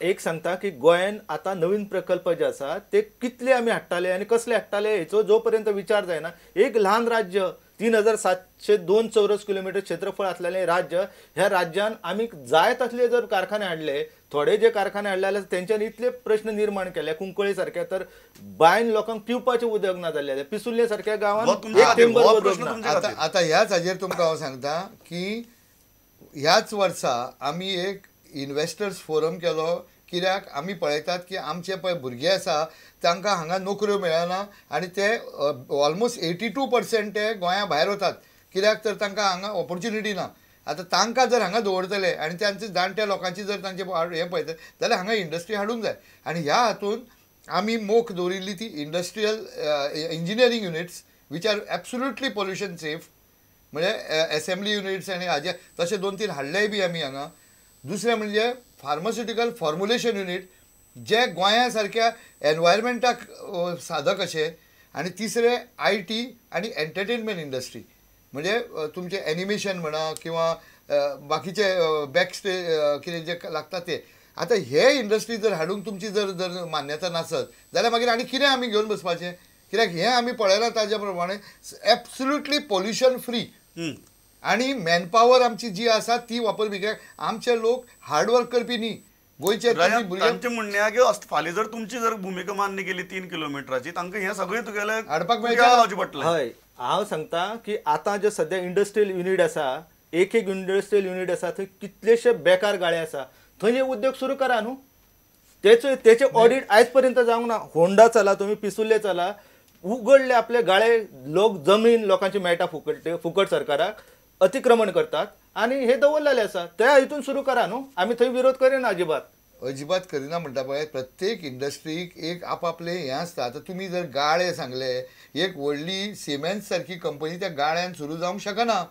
एक सांगता की गोंयान आता नवीन प्रकल्प जे आसा ते कितले आमी हाडटाले आनी कसले हाडटाले हेचो जोपर्यंत विचार जायना एक ल्हान राज्य 3702 चौरस किलोमीटर क्षेत्रफळ असलेले राज्य ह्या राज्यान आमी जाय तसले जर कारखाने हाडले थोडे जे कारखाने हाडले जाल्यार तेंच्यांनी इतले प्रश्न निर्माण केले कुंकळे सारखे तर बायन लोकांक पिवपाचें उदक ना जाल्ले पिसुल्ले सारख्या गांवांत एक थेंबर उदक ना आता ह्याच हाजेर तुमकां हांव सांगता की ह्याच वर्सा आमी एक इन्व्हेस्टर्स फोरम केलो कित्याक आमी पळयतात की आमचे पळय भुरगे आसा तांकां हांगा नोकऱ्यो मेळना आनी ते ऑलमोस्ट 82% ते गोंया भायर वतात कित्याक तर तांकां हांगा ऑपॉर्च्युनिटी ना आतां तांकां जर हांगा दवरतले आनी तांचे जाणट्या लोकांची जर तांचे हें पळयतले जाल्यार हांगा इंडस्ट्री हाडूंक जाय आनी ह्या हातून आमी मोख दवरिल्ली ती industrial engineering units which are absolutely pollution safe म्हणजे असेंब्ली युनिट्स आनी हाजे तशे 2-3 हाडलेय बी आमी हांगा दुसरें म्हणजे फार्मास्युटिकल फॉर्मुलेशन युनिट जे गोंया सारक्या एनवायरमेंटाक साधक अशे आनी तिसरे IT आनी एंटरटेनमेंट इंडस्ट्री म्हणजे तुमचे एनिमेशन म्हणा किंवा बाकीचे बॅकस्टे कितें जे लागता ते आतां हे इंडस्ट्री जर हाडूंक तुमची जर मान्यता नासत जाल्यार मागीर आनी कितें आमी घेवन बसपाचें कित्याक हें आमी पळयलां ताज्या प्रमाणे एब्सोल्युटली पोल्युशन फ्री आनी मॅनपावर आमची जी आसा ती वापरपी कित्याक आमचे लोक हार्डवर्क करपी न्ही गोंयचे तांचे म्हणणे की फाल्यां जर तुमची जर भुमिका मान्य केली 3 किलोमिटराची तांकां हें सगळें तुगेलें हाडपाक लावचें पडटलें हय हांव सांगता की आतां जे सद्या इंडस्ट्रियल युनिट आसा एक इंडस्ट्रियल युनिट आसा थंय कितलेशे बेकार गाळे आसा थंय उद्योग सुरू करा न्हू तेचे ऑडिट आयज पर्यंत जावंक ना होंडा चला तुम्ही पिसुल्ले चला उघडले आपले गाळे लोक जमीन लोकांची मेळटा फुकट सरकाराक अतिक्रमण करतात आणि हे दवरलेले आसा त्या हितून सुरू करा न्हू आमी थंय विरोध करिना अजिबात करिना म्हणटा पळय प्रत्येक इंडस्ट्रीक एक आपापले हें आसता आतां तुमी जर गाळे सांगले एक व्हडली सिमेंट सारकी कंपनी त्या गाळ्यान सुरू जावंक शकना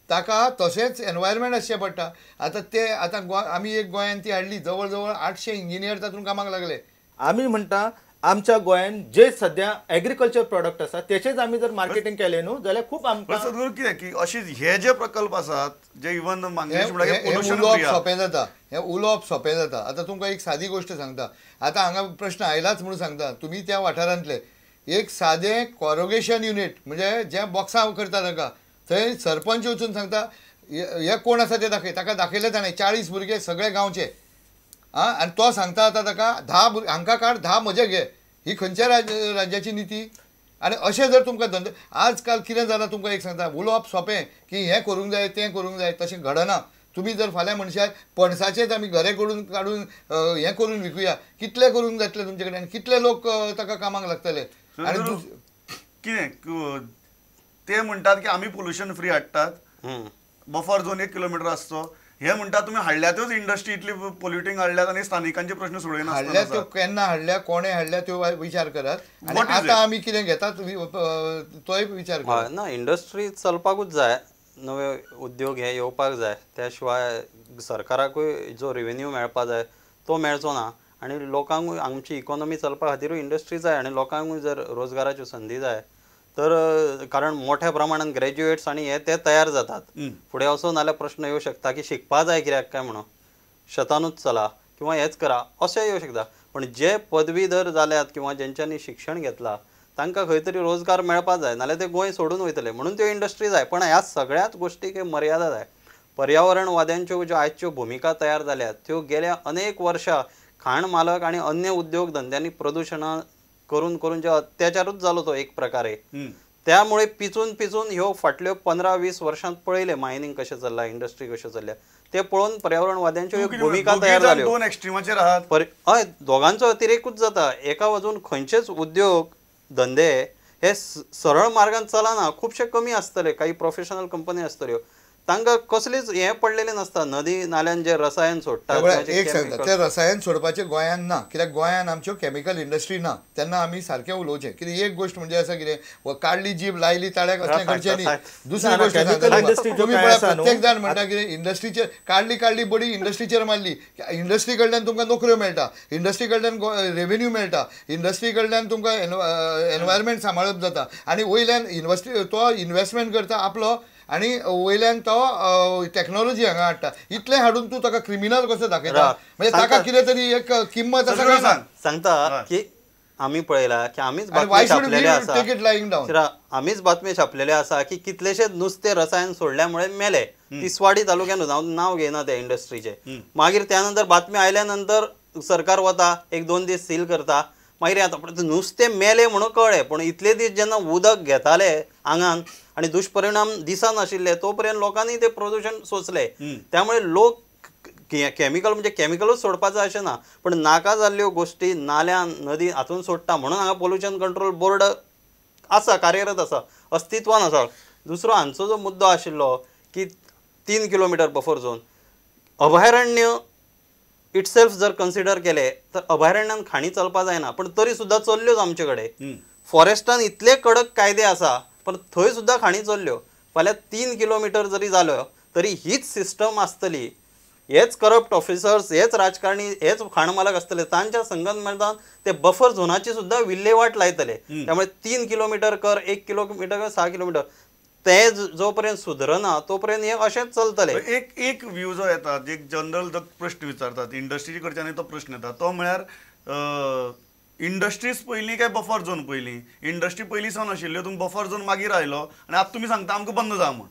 ताका तशेंच एनवायरमेंट आसचें पडटा आतां ते आतां आमी एक गोंयान ती हाडली जवळ जवळ 800 इंजिनियर तातूंत कामाक लागले आमी म्हणटा आमच्या गोंयान जे सध्या एग्रीकल्चर प्रॉडक्ट आसा तेचेच आमी जर मार्केटिंग केलें न्हू जाल्यार खूब आमकां कितें की अशी हे जे प्रकल्प आसात जे इवन उलोवप सोंपें जाता आतां तुमकां एक सादी गोश्ट सांगता आतां हांगा प्रश्न आयलाच म्हणून सांगता तुमी त्या वाठारांतले एक सादें कॉरोगेशन युनिट म्हणजे जे बॉक्सां करता ताका थंय सरपंच वचून सांगता हे कोण आसा ते दाखय ताका दाखयले ताणें 40 भुरगे सगळे गांवचे आनी तो सांगता आतां ताका 10 हांकां काड 10 म्हजे घे ही खंयच्या राज्याची नीती आनी अशें जर तुमकां धंदो आज काल कितें जालां तुमकां एक सांगता उलोवप सोंपें की हें करूंक जाय तें करूंक जाय तशें घडना तुमी जर फाल्यां म्हणशात पणसाचेच आमी घरे काडून हें करून विकुया कितले करूंक जातले तुमचे कडेन कितले लोक ताका कामाक लागतले आनी कितें ते म्हणटात की आमी पोल्युशन फ्री हाडटात बफर झोन 1 किलोमिटर आसचो हे म्हणटा तुम्ही हाडल्यातच इंडस्ट्री इतली पोल्युटिंग हाडल्यात आणि स्थानिकांचे प्रश्न सोडयना हाडल्या त्यो केन्ना हाडल्या कोणे हाडल्या त्यो विचार करात आनी आतां आमी कितें घेतात तोय विचार करात ना इंडस्ट्री चलपाकूच जाय नवे उद्योग हे येवपाक जाय त्या शिवाय सरकाराकूय जो रेवेन्यू मेळपा जाय तो मेळचो ना आनी लोकांकूय आमची इकॉनॉमी चलपा खातीरूय इंडस्ट्री जाय आनी लोकांकूय जर रोजगाराच्यो संदी जाय तर कारण मोठ्या प्रमाणात ग्रॅज्युएट्स आणि हे ते तयार जातात पुढे असो नाल्यार प्रश्न येऊ शकता की शिकपा जाय कित्याक काय म्हणून शेतानूच चला किंवा हेच करा अशें येऊ शकता पण जे पदवीधर जाल्यात किंवा जेंच्यांनी शिक्षण घेतला तांकां खंय तरी रोजगार मेळपा जाय नाल्यार ते गोंय सोडून वयतले म्हणून त्यो इंडस्ट्री जाय पण ह्या सगळ्याच गोष्टीक मर्यादा जाय पर्यावरणवाद्यांच्यो ज्यो आयच्यो भुमिका तयार जाल्यात त्यो गेल्या अनेक वर्षां खाण मालक आणि अन्य उद्योग धंद्यांनी प्रदूषणां करून करून जे अत्याचारूच जालो तो एक प्रकारे त्यामुळे पिचून ह्यो फाटल्यो 15-20 वर्षांत पळयले मायनिंग कशें चल्लां इंडस्ट्री कश्यो चल्ल्या ते पळोवन पर्यावरणवाद्यांच्यो एक भुमिका तयार जाल्यो हय दोगांचो अतिरेकूच जाता एका वचून खंयचेच उद्योग धंदे हे सरळ मार्गान चलना खुबशे कमी आसतले काही प्रोफेशनल कंपनी आसतल्यो तांकां कसलीच हें पडलेलें नसता नदी नाल्यान जे रसायन सोडटात एक सांगता ते रसायन सोडपाचें गोंयान ना कित्याक गोंयान आमच्यो केमिकल इंडस्ट्री ना तेन्ना आमी सारकें उलोवचें कित्याक एक गोश्ट म्हणजे आसा कितें काडली जीब लायली ताळ्याक असलें करचें न्ही दुसरी गोश्ट तुमी प्रत्येक जाण म्हणटा कितें इंडस्ट्रीचेर काडली बडी इंडस्ट्रीचेर मारली इंडस्ट्री कडल्यान तुमकां नोकऱ्यो मेळटा इंडस्ट्री कडल्यान रेवेन्यू मेळटा इंडस्ट्री कडल्यान तुमकां एनवायरमेंट सांबाळप जाता आनी वयल्यान तो इन्वेस्टमेंट करता आपलो आनी वयल्यान तो टेक्नॉलॉजी हांगा हाडटा इतलें हाडून तूं ताका क्रिमिनल कसो दाखयता म्हणजे ताका कितें तरी एक किंमत आसा काय ना? सांगता की आम्ही पळयला की आम्हीच why बातमी should we छापलेले आसा take it lying down? आम्हीच बातमी छापलेले आसा की कितलेशेच नुस्ते रसायन सोडल्यामुळे मेले तिसवाडी तालुक्यात नाव घेना त्या इंडस्ट्रीचे मागीर त्यानंतर बातमी आयल्यानंतर सरकार वता 1-2 दीस सील करता मागीर आता नुस्ते मेले म्हणून कळ्ळे पण इतले दीस जेन्ना उदक घेताले आंगान आणि दुष्परिणाम दिसनाशिल्ले तोपर्यंत लोकांनी ते प्रदूषण सोचले त्यामुळे लोक केमिकल म्हणजे केमिकलूच सोडपाचं अशें ना पण नाका जाल्ल्यो गोष्टी नाल्यान नदी हातून सोडटा म्हणून हांगा पोल्युशन कंट्रोल बोर्ड आसा कार्यरत आसा अस्तित्वान आसा दुसरो हांचो जो मुद्दो आशिल्लो की 3 किलोमीटर बफर झोन अभयारण्य इटसेल्फ जर कन्सिडर केले तर अभयारण्यान खाणी चलपा जायना पण तरी सुद्दां चल्ल्योच आमचे कडेन फॉरेस्टान इतले कडक कायदे आसा पण थंय सुद्दां खाणी चल्ल्यो फाल्यां 3 किलोमीटर जरी जालो तरी हीच सिस्टम आसतली हेच करप्ट ऑफिसर्स हेच राजकारणी हेच खाणमालक आसतले तांच्या संगनमतान ते बफर झोनाची सुद्दां विल्हेवाट लायतले त्यामुळे 3 किलोमीटर कर 1 किलोमीटर 6 किलोमीटर ते जोपर्यंत सुधरना तोपर्यंत हे अशेंच चलतले एक व्यू जो येता एक जनरल जो प्रश्न विचारतात इंडस्ट्रीचे कडच्यान तो प्रश्न येता तो म्हळ्यार इंडस्ट्रीज पयलीं काय बफर झोन पयलीं इंडस्ट्री पयलीं सावन आशिल्ल्यो तुमी बफर झोन मागीर आयलो आनी आतां तुमी सांगता आमकां बंद जा म्हण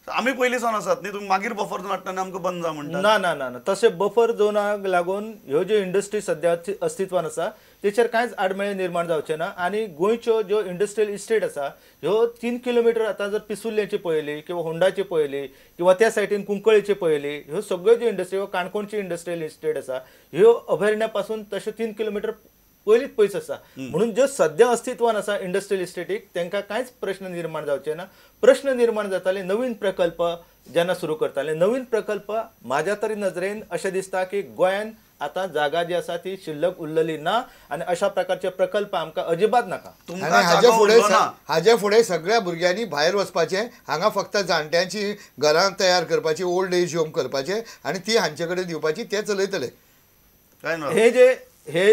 आमी पयलीं सावन आसात न्ही तुमी मागीर बफर झोन हाडटना आमकां बंद जा म्हणटा ना ना ना ना तशें बफर झोनाक लागून ह्यो ज्यो इंडस्ट्री सध्या अस्तित्वान आसा तेचेर कांयच आडमेळें निर्माण जावचें ना आनी गोंयच्यो ज्यो इंडस्ट्रियल इस्टेट आसा ह्यो 3 किलोमीटर आतां जर पिसुल्लेची पळयली किंवा होंडाची पळयली किंवा त्या सायडीन कुंकळेची पळयली ह्यो सगळ्यो ज्यो इंडस्ट्री ह्यो काणकोणची इंडस्ट्रियल इस्टेट आसा ह्यो अभयारण्या पासून तश्यो 3 किलोमीटर पयलींच पयस आसा म्हणून ज्यो सध्या अस्तित्वान आसा इंडस्ट्रियल इस्टेटीक तांकां कांयच प्रश्न निर्माण जावचे ना प्रश्न निर्माण जाताले नवीन प्रकल्प जेन्ना सुरू करताले नवीन प्रकल्प म्हाज्या तरी नजरेन अशें दिसता की गोंयान आतां जागा जी आसा ती शिल्लक उरलेली ना आनी अशा प्रकारचे प्रकल्प आमकां अजिबात नाका हाजे फुडें सगळ्या भुरग्यांनी भायर वचपाचें हांगा फक्त जाणट्यांची घरां तयार करपाची ओल्ड एज होम करपाचे आनी ती हांचे कडेन दिवपाची ते चलयतले हे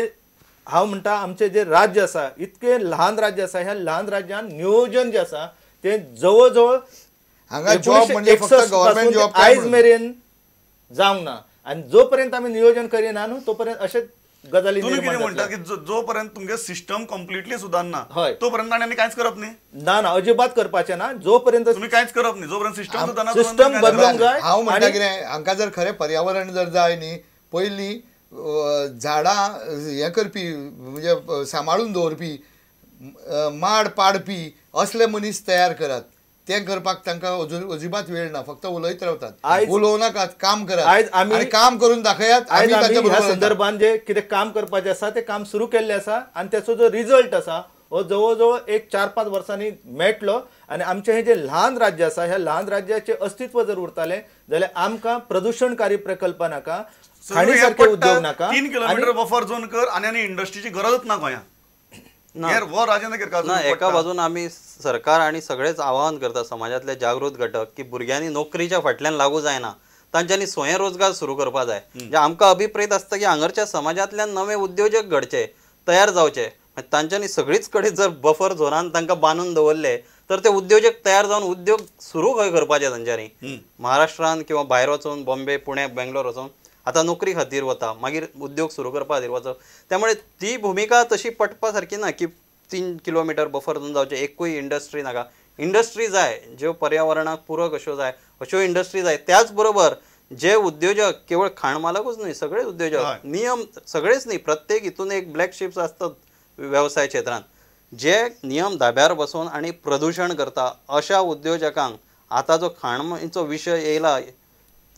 हांव म्हणटा आमचें जें राज्य आसा इतकें ल्हान राज्य आसा ह्या ल्हान राज्यान नियोजन जें आसा तें जवळ जवळ हांगा जॉब म्हणजे फक्त गव्हर्नमेंट जॉब आयज मेरेन जावंक ना आनी जो पर्यंत आमी नियोजन करिना न्हू तो पर्यंत अशेच गजाली तुम्ही कितें म्हणटा की जो पर्यंत तुमगे सिस्टम कंप्लिटली सुदारना हय तो पर्यंत आनी कांयच करप न्ही ना ना अजिबात करपाचें ना जो पर्यंत तुम्ही कांयच करप न्ही जो पर्यंत सिस्टम सुदारना सिस्टम बदलूंक जाय हांव म्हणटा कितें हांकां जर खरें पर्यावरण जर जाय न्ही पयलीं झाडां हें करपी म्हणजे सांबाळून दवरपी माड पाडपी असले मनीस तयार करात तें करपाक तांकां अजिबात वेळ ना फक्त उलयत रावतात उलोवनाकात काम करात आनी काम करून दाखयात आयज आमी ह्या संदर्भान जे कितें काम करपाचें आसा तें काम सुरू केल्लें आसा आनी तेचो जो रिजल्ट आसा हो जवळ जवळ एक 4-5 वर्सांनी मेळटलो आनी आमचें हें जें ल्हान राज्य आसा ह्या ल्हान राज्याचें अस्तित्व जर उरतालें जाल्यार आमकां प्रदुशणकारी प्रकल्प नाका खाणी सारके उद्योग नाका 3 किलोमीटर बफर झोन कर आनी इंडस्ट्रीची गरजच ना गोंयांत एका बाजून आम्ही सरकार आणि सगळेच आवाहन करता समाजातले जागृत घटक की भुरग्यांनी नोकरीच्या फाटल्यान लागू जायना तांच्यांनी स्वयंरोजगार सुरू करपा जाय म्हणजे आमकां अभिप्रेत आसता की हांगरच्या समाजांतल्यान नवे उद्योजक घडचे तयार जावचे तांच्यांनी सगळीच कडेन जर बफर झोनान तांकां बांदून दवरले तर ते उद्योजक तयार जावन उद्योग सुरू खंय करपाचे तांच्यांनी महाराष्ट्रान किंवा भायर वचून बॉम्बे पुणे बेंगलोर वचून आता नोकरी खातीर वता मागीर उद्योग सुरू करपा खातीर वचप त्यामुळे ती भूमिका तशी पटपा सारकी ना की 3 किलोमीटर बफर झोन जावचे एकूय इंडस्ट्री नाका इंडस्ट्री जाय ज्यो पर्यावरणाक पूरक अश्यो जाय अश्यो इंडस्ट्री जाय त्याच बरोबर जे उद्योजक केवळ खाणमालकूच न्ही सगळेच उद्योजक नियम सगळेच न्ही प्रत्येक हितून एक ब्लॅक शिप्स आसतात वेवसाय क्षेत्रांत जे नियम धाब्यार बसून आनी प्रदूषण करता अशा उद्योजकांक आता जो खाणमाचो विशय येयला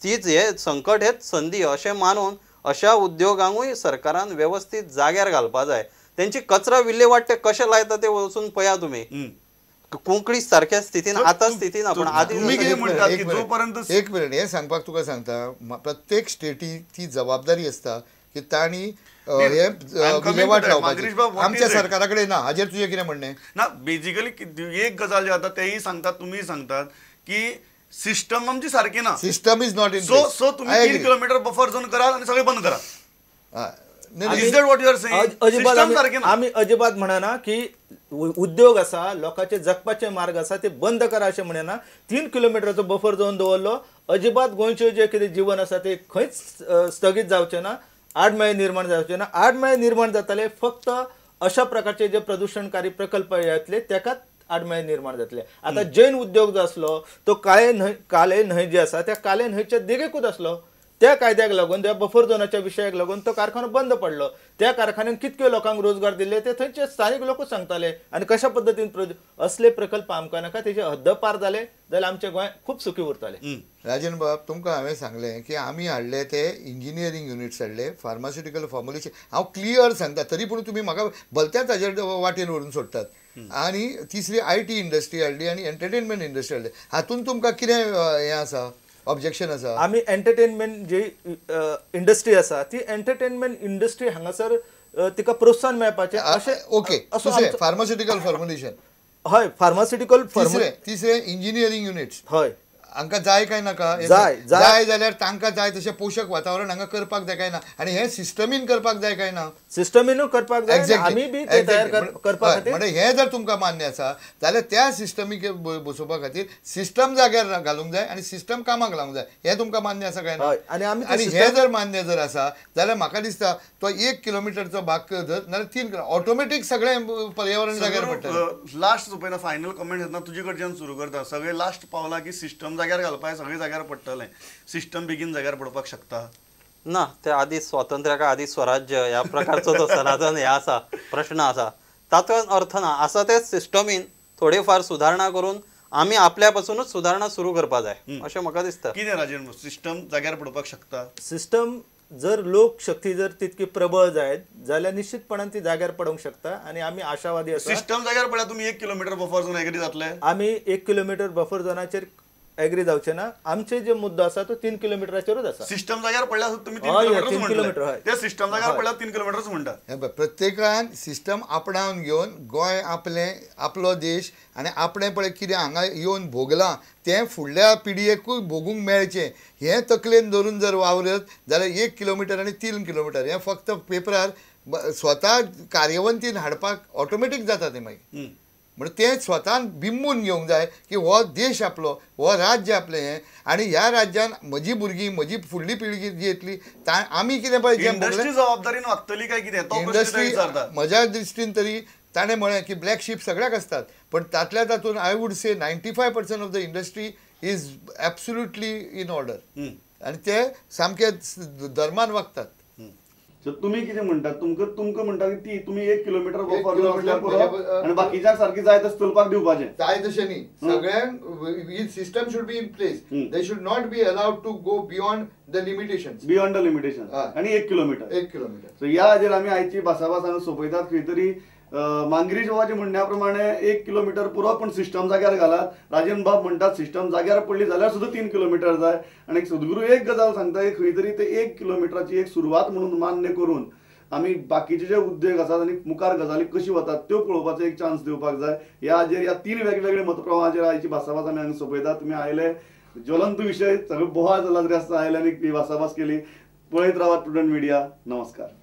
तीच हे संकट हेच संधी अशें मानून अशा उद्योगांकूय सरकारान व्यवस्थीत जाग्यार घालपा जाय त्यांची कचरा विल्हेवाट ते कशे लायता ते वचून पळया तुमी कोंकणी सारख्या स्थितीन आतां स्थितीन आपण आदी एक मिनिट हे सांगपाक तुका सांगता प्रत्येक स्टेटी ती जबाबदारी आसता की तांणी हे विल्हेवाट लावपाची आमच्या सरकारा कडेन ना हाजेर तुजें कितें म्हणणें ना बेजिकली एक गजाल जे आतां तेही सांगतात तुम्ही सांगतात की सिस्टम आमची सारखी ना system is not in so तुम्ही 3 किलोमीटर बफर झोन करा आणि सगळे बंद करा नाही, Is that what you are saying? अजिबात System सारखे ना. आम्ही अजिबात म्हणना की उद्योग असा लोकांचे जगपाचे मार्ग असा ते बंद करा अशें म्हणना 3 किलोमिटरचो बफर झोन दवरलो अजिबात गोंयचे जे कितें जीवन आसा ते खंयच स्थगीत जावचें ना आडमेळे निर्माण जावचे ना आडमेळे निर्माण जाताले फक्त अशा प्रकारचे जे प्रदूषणकारी प्रकल्प येतले तेकाच आडमेळे निर्माण जातले आता जैन उद्योग जो आसलो तो काळे न्हंय जी आसा त्या काळे न्हंयच्या देगेकूच आसलो त्या कायद्याक लागून त्या बफर झोनाच्या विशयाक लागून तो कारखानो बंद पडलो त्या कारखान्यान कितके लोकांक रोजगार दिले ते थंयचे स्थानिक लोकूच सांगताले आणि कशा पद्दतीन असले प्रकल्प आमकां नाका तेजे हद्द पार जाले जाल्यार आमचे गोंय खूब सुखी उरताले राजन बाब तुमकां हांवें सांगलें की आमी हाडले ते इंजिनियरींग युनिट्स हाडले फार्मास्युटिकल फॉर्म्युलेशन हांव क्लियर सांगता तरी पूण तुमी म्हाका भलत्याच हाजेर वाटेन व्हरून सोडटात आनी तिसरी IT इंडस्ट्री हाडली आनी एंटरटेनमेंट इंडस्ट्री हाडली हातून तुमकां कितें हें आसा ऑब्जेक्शन आसा आमी एंटरटेनमेंट जी इंडस्ट्री आसा ती एंटरटेनमेंट इंडस्ट्री हांगासर तिका प्रोत्साहन मेळपाचें अशें ओके दुसरें फार्मास्युटिकल फॉर्म्युलेशन हय फार्मास्युटिकल तिसरें इंजिनियरींग युनिट्स हय हांकां जाय काय नाका जाय जाल्यार तांकां जाय तशें पोशक वातावरण हांगा करपाक जाय काय ना आनी हें सिस्टमीन करपाक जाय काय ना सिस्टमीनूय करपाक जाय आनी आमी बी ते तयार करपा खातीर म्हणजे हें जर तुमकां मान्य आसा जाल्यार त्या सिस्टमीक बसोवपा खातीर सिस्टम जाग्यार घालूंक जाय आनी सिस्टम कामाक लावंक जाय हें तुमकां मान्य आसा काय ना हय आनी आमी आनी हें जर मान्य जर आसा जाल्यार म्हाका दिसता तो 1 किलोमिटरचो भाग धर नाल्यार 3 ऑटोमॅटीक सगळें पर्यावरण जाग्यार पडटलें लास्ट सोपयना फायनल कमेंट येतना तुजे कडच्यान सुरू करता सगळे लास्ट पावला की सिस्टम जाग्यार घालपाक सगळे जाग्यार पडटलें सिस्टम बेगीन जाग्यार पडपाक शकता ना ते आधी स्वातंत्र्याका आधी स्वराज्य ह्या प्रकारचो जो सनातन हे आसा प्रश्न आसा तातूंत अर्थ ना आसा ते सिस्टमीन थोडे सुदारणा करून आमी आपल्या पासूनच सुदारणा सुरू करपा जाय अशें म्हाका दिसता कितें राजेंद्र सिस्टम जाग्यार पडपाक शकता सिस्टम जर लोकशक्ती जर तितकी प्रबळ जायत जाल्यार निश्चितपणान ती जाग्यार पडूंक शकता आनी आमी आशावादी आसा सिस्टम जाग्यार पडल्यार तुमी 1 किलोमिटर बफर झोन एग्री जातले आमी 1 किलोमिटर बफर झोनाचेर एग्री जावचे ना आमचे जे मुद्दो आसा तो 3 किलोमिटराचेरूच आसा सिस्टम जाग्यार पडल्यार तुम्ही 3 हय, किलोमिटर 3 किलोमीटर, हय. ते सिस्टम जाग्यार पडल्यार 3 किलोमिटरच म्हणटा हे पळय प्रत्येकान सिस्टम आपणावन घेवन गोंय आपलो देश आनी आपणें पळय कितें हांगा येवन भोगलां तें फुडल्या पिडयेकूय भोगूंक मेळचें हें तकलेन धरून जर वावरत जाल्यार 1 किलोमिटर आनी 3 किलोमिटर हें फक्त पेपरार स्वता कार्यवंतीन हाडपाक ऑटोमॅटीक जाता तें मागीर म्हणजे तें स्वतान बिंबून घेवंक जाय की हो देश आपलो हो राज्य आपलें हें आनी ह्या राज्यान म्हजी भुरगीं म्हजी फुडली पिळगी जी येतली आमी कितें पळय जें इंडस्ट्री जबाबदारीन वागतली काय कितें तो प्रश्न थंय विचारता म्हज्या दृश्टीन तरी ताणें म्हळें की ब्लॅक शीप सगळ्याक असतात पण तातूंत I would say 95% of the industry is absolutely in order आनी ते सामके धर्मान वागतात तुम्ही कितें म्हणटात तुमकां म्हणटा की तुम्ही 1 किलोमिटर बफर झोन म्हटल्यार पुरो आनी बाकीच्यांक सारकी जाय तशें चलपाक दिवपाचें जाय तशें न्ही सगळ्यांक system should be in place they should not be allowed to go beyond the limitations beyond the limitation आनी 1 किलोमिटर 1 किलोमिटर सो ह्या हाजेर आमी आयची भासाभास हांगा सोपयतात खंय तरी मांगरी जेवाचे म्हणण्या प्रमाणे 1 किलोमिटर पुरो पण सिस्टम जाग्यार घालात राजेंद्र बाब म्हणटात सिस्टम जाग्यार पडली जाल्यार सुद्दां 3 किलोमिटर जाय आनी सद्गुरू एक गजाल सांगता की खंय तरी ते 1 किलोमिटराची एक सुरवात म्हणून मान्य करून आमी बाकीचे जे उद्योग आसात आनी मुखार गजाली कशी वतात त्यो पळोवपाचो एक चान्स दिवपाक जाय ह्या हाजेर ह्या 3 वेगवेगळे मतप्रवाहाचेर आयची भासाभास आमी हांगा सोपयतात तुमी आयले ज्वलंत विशय सगळो बोहाळ जाला तरी आसता आयले आनी भासाभास केली पळयत रावात प्रुडंट मिडिया नमस्कार